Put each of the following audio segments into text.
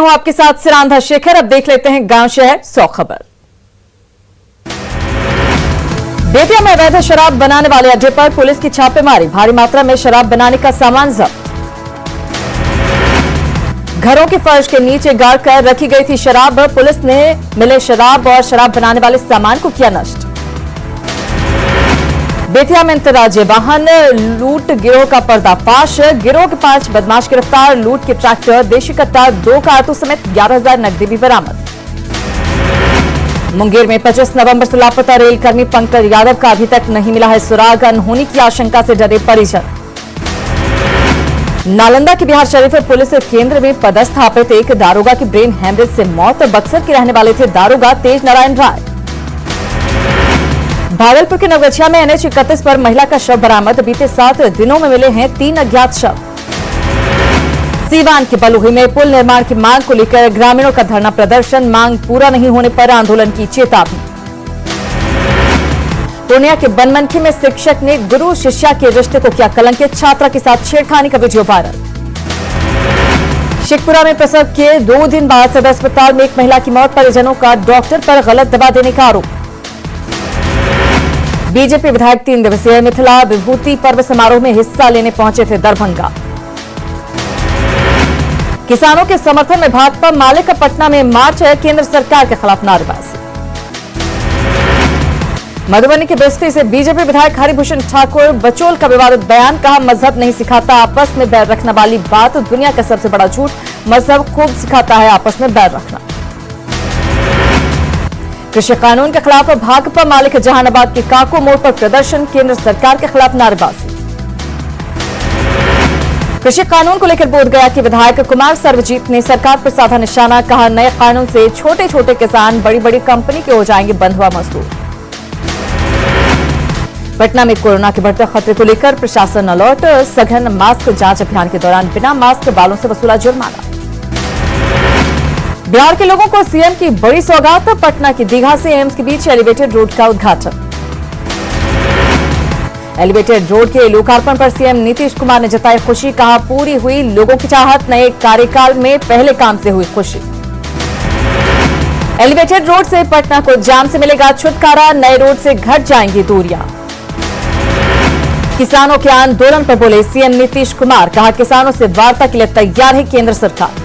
हूं आपके साथ सिरांधा शेखर। अब देख लेते हैं गांव शहर 100 खबर। बेतिया में अवैध शराब बनाने वाले अड्डे पर पुलिस की छापेमारी, भारी मात्रा में शराब बनाने का सामान जब्त। घरों के फर्श के नीचे गाड़ कर रखी गई थी शराब, पुलिस ने मिले शराब और शराब बनाने वाले सामान को किया नष्ट। बेतिया में अंतर्राज्यीय वाहन लूट गिरोह का पर्दाफाश, गिरोह के 5 बदमाश गिरफ्तार, लूट के ट्रैक्टर, देशी कट्टा, 2 कारतूस समेत 11,000 नकदी भी बरामद। मुंगेर में 25 नवंबर से लापता रेलकर्मी पंकज यादव का अभी तक नहीं मिला है सुराग, अनहोनी की आशंका से डरे परिजन। नालंदा के बिहार शरीफ पुलिस केंद्र में पदस्थापित एक दारोगा की ब्रेन हैमरेज से मौत, बक्सर के रहने वाले थे दारोगा तेज नारायण राय। भागलपुर के नवगछिया में NH 31 पर महिला का शव बरामद, बीते 7 दिनों में मिले हैं 3 अज्ञात शव। सीवान के बलुही में पुल निर्माण की मांग को लेकर ग्रामीणों का धरना प्रदर्शन, मांग पूरा नहीं होने पर आंदोलन की चेतावनी। पूर्णिया के बनमनखी में शिक्षक ने गुरु शिष्या के रिश्ते को किया कलंकित, छात्रा के साथ छेड़खानी का वीडियो वायरल। शेखपुरा में प्रसव के 2 दिन बाद सदर अस्पताल में एक महिला की मौत, परिजनों का डॉक्टर पर गलत दवा देने का आरोप। बीजेपी विधायक 3 दिवसीय मिथिला विभूति पर्व समारोह में हिस्सा लेने पहुंचे थे दरभंगा। किसानों के समर्थन में भाकपा माले का पटना में मार्च, केंद्र सरकार के खिलाफ नारेबाजी। मधुबनी के बस्ती से बीजेपी विधायक हरिभूषण ठाकुर बचोल का विवादित बयान, कहा मजहब नहीं सिखाता आपस में बैर रखने वाली बात दुनिया का सबसे बड़ा झूठ, मजहब खूब सिखाता है आपस में बैर रखना। कृषि कानून के खिलाफ भाकपा माले के जहानाबाद के काको मोड़ पर प्रदर्शन, केंद्र सरकार के खिलाफ नारेबाजी। कृषि कानून को लेकर बोधगया के विधायक कुमार सर्वजीत ने सरकार पर साधा निशाना, कहा नए कानून से छोटे छोटे किसान बड़ी बड़ी कंपनी के हो जाएंगे बंधुआ मजदूर। पटना में कोरोना के बढ़ते खतरे को लेकर प्रशासन अलर्ट, सघन मास्क जांच अभियान के दौरान बिना मास्क वालों से वसूला जुर्माना। बिहार के लोगों को सीएम की बड़ी सौगात, पटना की दीघा से एम्स के बीच एलिवेटेड रोड का उद्घाटन। एलिवेटेड रोड के लोकार्पण पर सीएम नीतीश कुमार ने जताई खुशी, कहा पूरी हुई लोगों की चाहत, नए कार्यकाल में पहले काम से हुई खुशी। एलिवेटेड रोड से पटना को जाम से मिलेगा छुटकारा, नए रोड से घट जाएंगी दूरियां। किसानों के आंदोलन पर बोले सीएम नीतीश कुमार, कहा किसानों से वार्ता के लिए तैयार है केंद्र सरकार।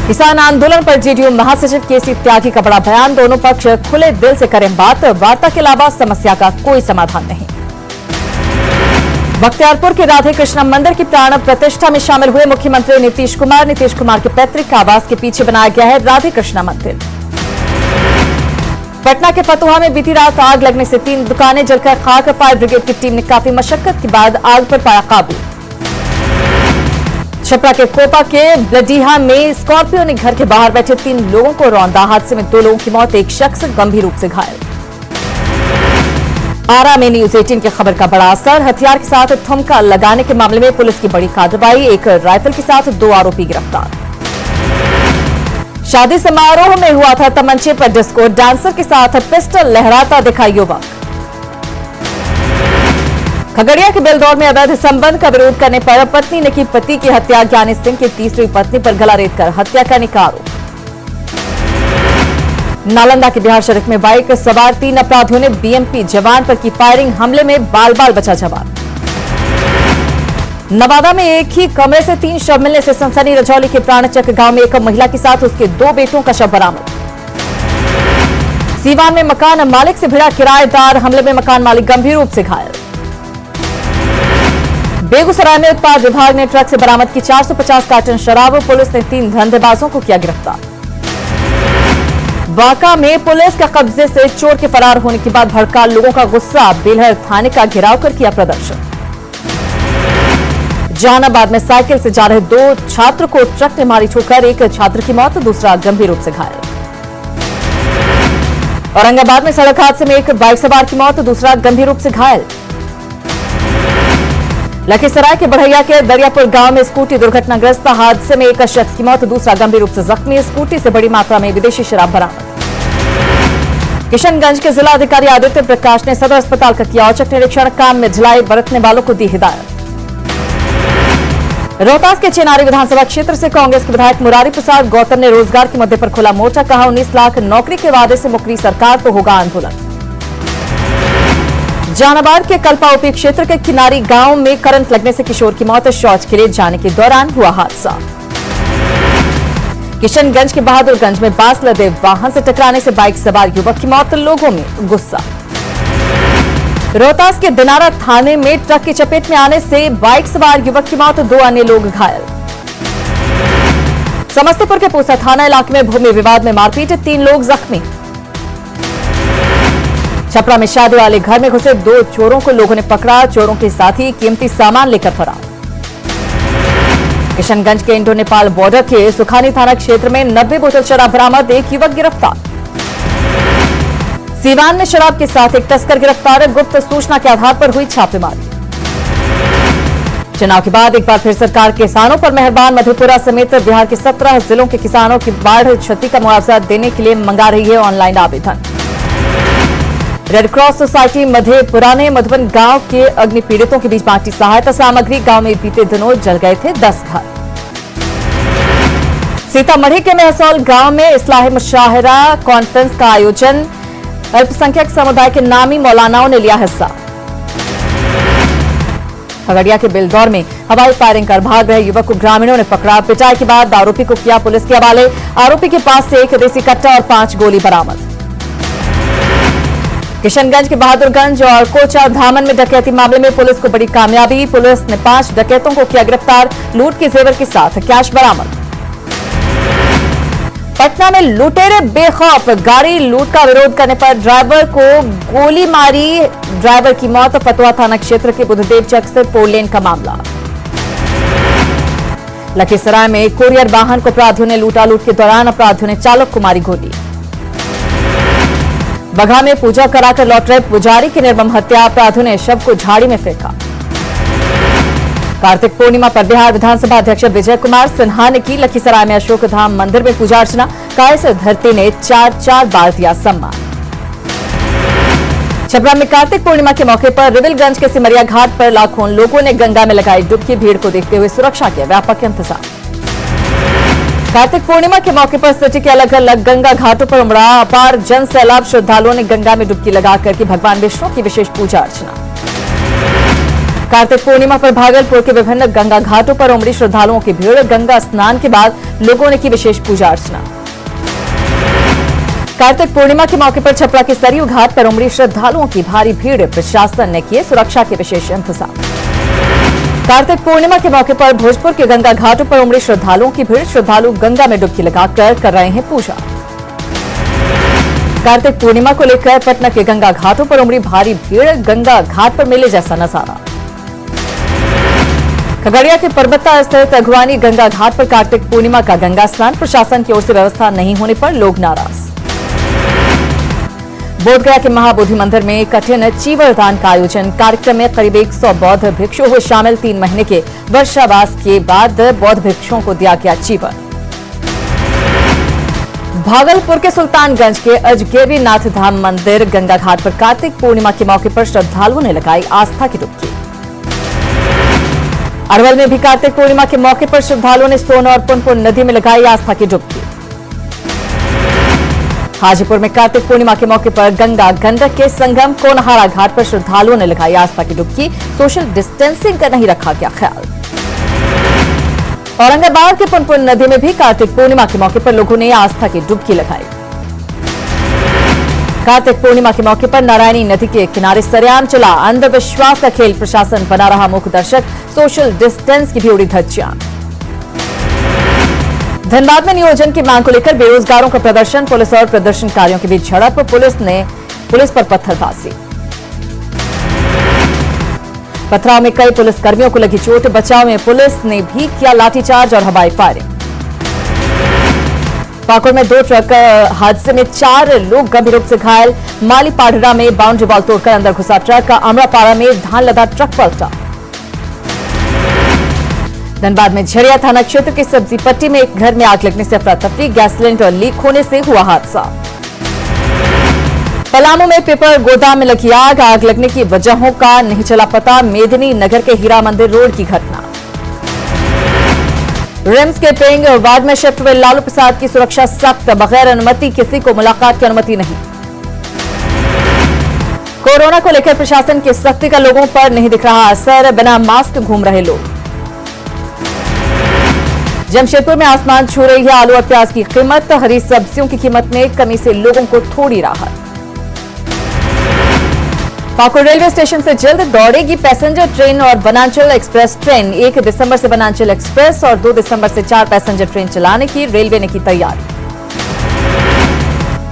किसान आंदोलन पर जेडीयू महासचिव केसी त्यागी का बड़ा बयान, दोनों पक्ष खुले दिल से करें बात, वार्ता के अलावा समस्या का कोई समाधान नहीं। बख्तियारपुर के राधे कृष्णा मंदिर की प्राण प्रतिष्ठा में शामिल हुए मुख्यमंत्री नीतीश कुमार के पैतृक आवास के पीछे बनाया गया है राधे कृष्णा मंदिर। पटना के फतुहा में बीती रात आग लगने से 3 दुकानें जलकर खाक, फायर ब्रिगेड की टीम ने काफी मशक्कत के बाद आग पर पाया काबू। छपरा के कोपा के ब्लडीहा में स्कॉर्पियो ने घर के बाहर बैठे 3 लोगों को रौंदा, हादसे में 2 लोगों की मौत, एक शख्स गंभीर रूप से घायल। आरा में न्यूज 18 की खबर का बड़ा असर, हथियार के साथ ठुमका लगाने के मामले में पुलिस की बड़ी कार्रवाई, एक राइफल के साथ 2 आरोपी गिरफ्तार। शादी समारोह में हुआ था तमंचे पर डिस्को, डांसर के साथ पिस्टल लहराता दिखा युवक। खगड़िया के बेलदौर में अवैध संबंध का विरोध करने पर पत्नी ने की पति की हत्या, ज्ञानी सिंह की तीसरी पत्नी पर गला रेत कर हत्या करने का आरोप। नालंदा के बिहार शरीफ में बाइक सवार 3 अपराधियों ने बीएमपी जवान पर की फायरिंग, हमले में बाल बाल बचा जवान। नवादा में एक ही कमरे से 3 शव मिलने से सनसनी, रजौली के प्राणचक गांव में एक महिला के साथ उसके 2 बेटों का शव बरामद। सीवान में मकान मालिक से भिड़ा किराएदार, हमले में मकान मालिक गंभीर रूप से घायल। बेगूसराय में उत्पाद विभाग ने ट्रक से बरामद की 450 कार्टन शराब, पुलिस ने 3 धंधेबाजों को किया गिरफ्तार। बांका में पुलिस के कब्जे से चोर के फरार होने के बाद भड़का लोगों का गुस्सा, बेलहर थाने का घेराव कर किया प्रदर्शन। जहानाबाद में साइकिल से जा रहे 2 छात्र को ट्रक ने मारी ठोकर, एक छात्र की मौत, दूसरा गंभीर रूप से घायल। औरंगाबाद में सड़क हादसे में एक बाइक सवार की मौत, दूसरा गंभीर रूप से घायल। लखीसराय के बढ़ैया के दरियापुर गांव में स्कूटी दुर्घटनाग्रस्त, हादसे में एक शख्स की मौत, दूसरा गंभीर रूप से जख्मी, स्कूटी से बड़ी मात्रा में विदेशी शराब बरामद। किशनगंज के जिलाधिकारी आदित्य प्रकाश ने सदर अस्पताल का किया औचक निरीक्षण, काम में ढिलाई बरतने वालों को दी हिदायत। रोहतास के चेनारी विधानसभा क्षेत्र से कांग्रेस के विधायक मुरारी प्रसाद गौतम ने रोजगार के मुद्दे पर खोला मोर्चा। कहा 19 लाख नौकरी के वादे से मुकरी सरकार तो होगा आंदोलन। जहानाबाद के कल्पा ओपी क्षेत्र के किनारी गांव में करंट लगने से किशोर की मौत। शौच के लिए जाने के दौरान हुआ हादसा। किशनगंज के बहादुरगंज में बास लदे वाहन से टकराने से बाइक सवार युवक की मौत। लोगों में गुस्सा। रोहतास के दिनारा थाने में ट्रक की चपेट में आने से बाइक सवार युवक की मौत। 2 अन्य लोग घायल। समस्तीपुर के पूसा थाना इलाके में भूमि विवाद में मारपीट। 3 लोग जख्मी। छपरा में शादी वाले घर में घुसे 2 चोरों को लोगों ने पकड़ा। चोरों के साथ ही कीमती सामान लेकर फरार। किशनगंज के इंडो नेपाल बॉर्डर के सुखानी थाना क्षेत्र में 90 बोतल शराब बरामद। 1 युवक गिरफ्तार। सीवान में शराब के साथ एक तस्कर गिरफ्तार। गुप्त सूचना के आधार पर हुई छापेमारी। चुनाव के बाद एक बार फिर सरकार किसानों पर मेहरबान। मधेपुरा समेत बिहार के 17 जिलों के किसानों की बाढ़ क्षति का मुआवजा देने के लिए मंगा रही है ऑनलाइन आवेदन। रेड क्रॉस सोसाइटी मधेपुरा ने मधुबन गांव के अग्नि पीड़ितों के बीच बांटी सहायता सामग्री। गांव में बीते दिनों जल गए थे 10 घर। सीतामढ़ी के महसौल गांव में इस्लाही मुशाहिरा कॉन्फ्रेंस का आयोजन। अल्पसंख्यक समुदाय के नामी मौलानाओं ने लिया हिस्सा। खगड़िया के बिलदौर में हवाई फायरिंग कर भाग रहे युवक को ग्रामीणों ने पकड़ा। पिटाई के बाद आरोपी को किया पुलिस के हवाले। आरोपी के पास से 1 देसी कट्टा और 5 गोली बरामद। किशनगंज के बहादुरगंज और कोचा धामन में डकैती मामले में पुलिस को बड़ी कामयाबी। पुलिस ने 5 डकैतों को किया गिरफ्तार। लूट के जेवर के साथ कैश बरामद। पटना में लुटेरे बेखौफ। गाड़ी लूट का विरोध करने पर ड्राइवर को गोली मारी। ड्राइवर की मौत। फतुहा थाना क्षेत्र के बुद्धदेव चक से 4 लेन का मामला। लखीसराय में कोरियर वाहन को अपराधियों ने लूटा। लूट के दौरान अपराधियों ने चालक को मारी गोली। बगहा में पूजा कराकर लौट रहे पुजारी की निर्मम हत्या। अपराधियों ने शव को झाड़ी में फेंका। कार्तिक पूर्णिमा पर बिहार विधानसभा अध्यक्ष विजय कुमार सिन्हा ने की लखीसराय में अशोक धाम मंदिर में पूजा अर्चना। काय से धरती ने 4 बार दिया सम्मान। छपरा में कार्तिक पूर्णिमा के मौके पर रिविलगंज के सिमरिया घाट पर लाखों लोगों ने गंगा में लगाई डुबकी। भीड़ को देखते हुए सुरक्षा के व्यापक इंतजाम। कार्तिक पूर्णिमा के मौके पर सिटी के अलग अलग गंगा घाटों पर उमड़ा अपार जन सैलाब। श्रद्धालुओं ने गंगा में डुबकी लगाकर की भगवान विष्णु की विशेष पूजा अर्चना। कार्तिक पूर्णिमा पर भागलपुर के विभिन्न गंगा घाटों पर उमड़ी श्रद्धालुओं की भीड़। गंगा स्नान के बाद लोगों ने की विशेष पूजा अर्चना। कार्तिक पूर्णिमा के मौके पर छपरा के सरयू घाट पर उमड़ी श्रद्धालुओं की भारी भीड़। प्रशासन ने किए सुरक्षा के विशेष इंतजाम। कार्तिक पूर्णिमा के मौके पर भोजपुर के गंगा घाटों पर उमड़ी श्रद्धालुओं की भीड़। श्रद्धालु गंगा में डुबकी लगाकर कर रहे हैं पूजा। कार्तिक पूर्णिमा को लेकर पटना के गंगा घाटों पर उमड़ी भारी भीड़। गंगा घाट पर मेले जैसा नजारा। खगड़िया के परबत्ता स्थित अगवानी गंगा घाट पर कार्तिक पूर्णिमा का गंगा स्नान। प्रशासन की ओर से व्यवस्था नहीं होने पर लोग नाराज। बोधगया के महाबोधि मंदिर में कठिन चीवरदान का आयोजन। कार्यक्रम में करीब 100 बौद्ध भिक्षु हुए शामिल। 3 महीने के वर्षावास के बाद बौद्ध भिक्षुओं को दिया गया चीवर। भागलपुर के सुल्तानगंज के अजगेरी नाथ धाम मंदिर गंगा घाट पर कार्तिक पूर्णिमा के मौके पर श्रद्धालुओं ने लगाई आस्था की डुबकी। अरवल में भी कार्तिक पूर्णिमा के मौके पर श्रद्धालुओं ने सोन और पुनपुन नदी में लगाई आस्था की डुबकी। हाजीपुर में कार्तिक पूर्णिमा के मौके पर गंगा गंडक के संगम कोनहारा घाट पर श्रद्धालुओं ने लगाई आस्था की डुबकी। सोशल डिस्टेंसिंग का नहीं रखा गया ख्याल। औरंगाबाद के पुनपुन नदी में भी कार्तिक पूर्णिमा के मौके पर लोगों ने आस्था की डुबकी लगाई। कार्तिक पूर्णिमा के मौके पर नारायणी नदी के किनारे सरेआम चला अंधविश्वास का खेल। प्रशासन बना रहा मूक दर्शक। सोशल डिस्टेंस की भी उड़ी धज्जियां। धनबाद में नियोजन की मांग को लेकर बेरोजगारों का प्रदर्शन। पुलिस और प्रदर्शनकारियों के बीच झड़प। पुलिस पर पत्थरबाजी। पथराव में कई पुलिसकर्मियों को लगी चोट। बचाव में पुलिस ने भी किया लाठीचार्ज और हवाई फायरिंग। पाकुड़ में 2 ट्रक हादसे में 4 लोग गंभीर रूप से घायल। माली पाढ़रा में बाउंड्री वॉल तोड़कर अंदर घुसा ट्रक। अमरापाड़ा में धान लदा ट्रक पलटा। धनबाद में झरिया थाना क्षेत्र की सब्जी पट्टी में एक घर में आग लगने से अफरा तफरी। गैस सिलेंडर लीक होने से हुआ हादसा। पलामू में पेपर गोदाम में लगी आग। आग लगने की वजहों का नहीं चला पता। मेदिनी नगर के हीरा मंदिर रोड की घटना। रिम्स के पेइंग वार्ड में शिफ्ट हुए लालू प्रसाद की सुरक्षा सख्त, बगैर अनुमति किसी को मुलाकात की अनुमति नहीं। कोरोना को लेकर प्रशासन की सख्ती का लोगों पर नहीं दिख रहा असर, बिना मास्क घूम रहे लोग। जमशेदपुर में आसमान छू रही है आलू और प्याज की कीमत, हरी सब्जियों की कीमत में कमी से लोगों को थोड़ी राहत। पाकुड़ रेलवे स्टेशन से जल्द दौड़ेगी पैसेंजर ट्रेन और वनांचल एक्सप्रेस ट्रेन। 1 दिसंबर से वनांचल एक्सप्रेस और 2 दिसंबर से 4 पैसेंजर ट्रेन चलाने की रेलवे ने की तैयारी।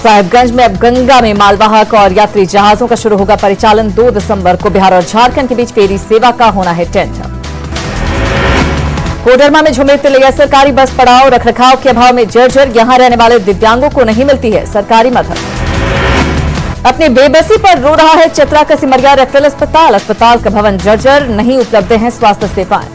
साहिबगंज में अब गंगा में मालवाहक और यात्री जहाजों का शुरू होगा परिचालन। 2 दिसंबर को बिहार और झारखंड के बीच फेरी सेवा का होना है टेंडर। कोडरमा में झुमे तिलैया, सरकारी बस पड़ाव रखरखाव के अभाव में जर्जर, यहां रहने वाले दिव्यांगों को नहीं मिलती है सरकारी मदद। अपनी बेबसी पर रो रहा है चतरा का सिमरिया रेफरल अस्पताल का भवन जर्जर, नहीं उपलब्ध है स्वास्थ्य सेवाएं।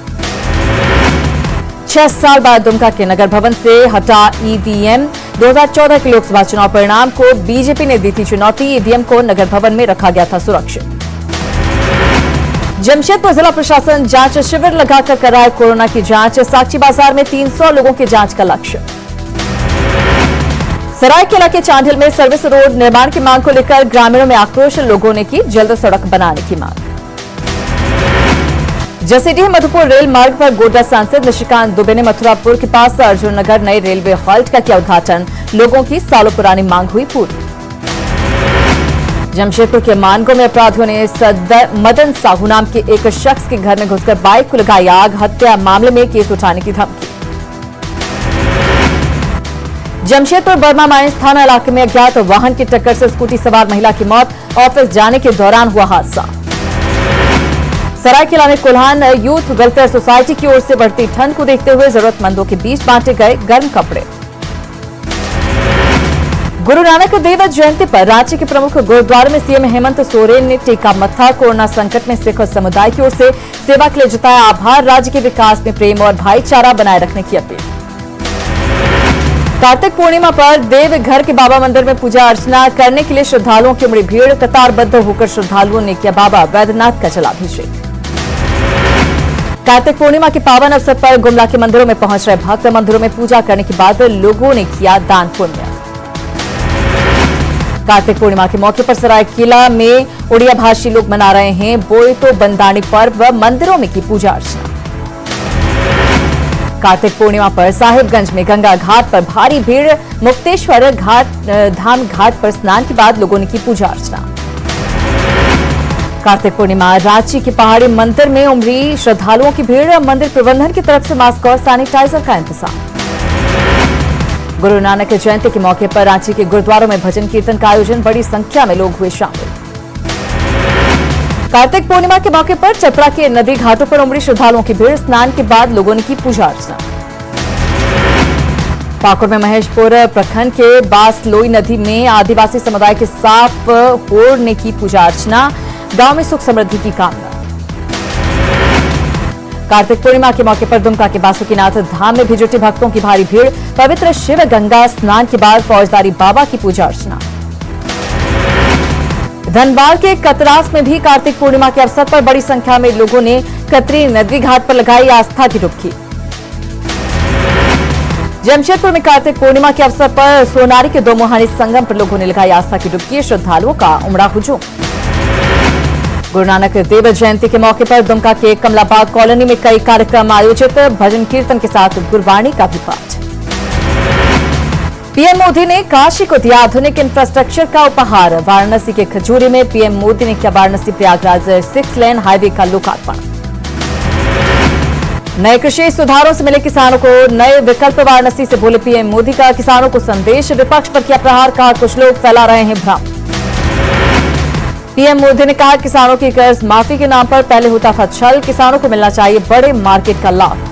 6 साल बाद दुमका के नगर भवन से हटा ईवीएम। 2014 के लोकसभा चुनाव परिणाम को बीजेपी ने दी थी चुनौती, ईवीएम को नगर भवन में रखा गया था सुरक्षित। जमशेदपुर जिला प्रशासन जांच शिविर लगाकर कराए कोरोना की जांच, साक्षी बाजार में 300 लोगों की जांच का लक्ष्य। सरायकेला के चांडिल में सर्विस रोड निर्माण की मांग को लेकर ग्रामीणों में आक्रोश, लोगों ने की जल्द सड़क बनाने की मांग। जसीडीह मधुपुर रेल मार्ग पर गोड्डा सांसद निशिकांत दुबे ने मथुरापुर के पास अर्जुन नगर नए रेलवे हॉल्ट का किया उद्घाटन, लोगों की सालों पुरानी मांग हुई पूरी। जमशेदपुर के मानगो में अपराधियों ने मदन साहू नाम के एक शख्स के घर में घुसकर बाइक को लगाई आग, हत्या मामले में केस उठाने की धमकी। जमशेदपुर बर्मा माइंस थाना इलाके में अज्ञात वाहन की टक्कर से स्कूटी सवार महिला की मौत, ऑफिस जाने के दौरान हुआ हादसा। सरायकेला में कुल्हान यूथ वेलफेयर सोसाइटी की ओर से बढ़ती ठंड को देखते हुए जरूरतमंदों के बीच बांटे गए गर्म कपड़े। गुरु नानक देव जयंती पर रांची के प्रमुख गुरुद्वारे में सीएम हेमंत सोरेन ने टेका मत्था, कोरोना संकट में सिख समुदाय की ओर से सेवा के लिए जताया आभार, राज्य के विकास में प्रेम और भाईचारा बनाए रखने की अपील। कार्तिक पूर्णिमा पर देवघर के बाबा मंदिर में पूजा अर्चना करने के लिए श्रद्धालुओं की उमड़ी भीड़, कतारबद्ध होकर श्रद्धालुओं ने किया बाबा वैद्यनाथ का जलाभिषेक। कार्तिक पूर्णिमा के पावन अवसर पर गुमला के मंदिरों में पहुंच रहे भक्त मंदिरों में पूजा करने के बाद लोगों ने किया दान पुण्य। कार्तिक पूर्णिमा के मौके पर सरायकेला में उड़िया भाषी लोग मना रहे हैं बोईतो बंदाणी पर्व, मंदिरों में की पूजा अर्चना। कार्तिक पूर्णिमा पर साहिबगंज में गंगा घाट पर भारी भीड़, मुक्तेश्वर धाम घाट पर स्नान के बाद लोगों ने की पूजा अर्चना। कार्तिक पूर्णिमा रांची के पहाड़ी मंदिर में उमड़ी श्रद्धालुओं की भीड़, मंदिर प्रबंधन की तरफ से मास्क और सैनिटाइजर का इंतजाम। गुरु नानक जयंती के मौके पर रांची के गुरुद्वारों में भजन कीर्तन का आयोजन, बड़ी संख्या में लोग हुए शामिल। कार्तिक पूर्णिमा के मौके पर चतरा के नदी घाटों पर उमड़ी श्रद्धालुओं की भीड़, स्नान के बाद लोगों ने की पूजा अर्चना। पाकुड़ में महेशपुर प्रखंड के बासलोई नदी में आदिवासी समुदाय के साफ होड़ ने की पूजा अर्चना, गांव में सुख समृद्धि की कामना। कार्तिक पूर्णिमा के मौके पर दुमका के बासुकीनाथ धाम में भी जुटे भक्तों की भारी भीड़, पवित्र शिव गंगा स्नान के बाद फौजदारी बाबा की पूजा अर्चना। धनबाद के कतरास में भी कार्तिक पूर्णिमा के अवसर पर बड़ी संख्या में लोगों ने कतरी नदी घाट पर लगाई आस्था की डुबकी। जमशेदपुर में कार्तिक पूर्णिमा के अवसर पर सोनारी के दो मुहानी संगम पर लोगों ने लगाई आस्था की डुबकी, श्रद्धालुओं का उमड़ा हुजूम। गुरु नानक देव जयंती के मौके पर दुमका के कमलाबाग कॉलोनी में कई कार्यक्रम आयोजित, भजन कीर्तन के साथ गुरबाणी का भी पाठ। पीएम मोदी ने काशी को दिया आधुनिक इंफ्रास्ट्रक्चर का उपहार, वाराणसी के खजूरी में पीएम मोदी ने किया वाराणसी प्रयागराज 6 लेन हाईवे का लोकार्पण। नए कृषि सुधारों से मिले किसानों को नए विकल्प, वाराणसी से बोले पीएम मोदी का किसानों को संदेश, विपक्ष पर किया प्रहार, कहा कुछ लोग फैला रहे हैं भ्रम। पीएम मोदी ने कहा किसानों की कर्ज माफी के नाम पर पहले होता था छल, किसानों को मिलना चाहिए बड़े मार्केट का लाभ।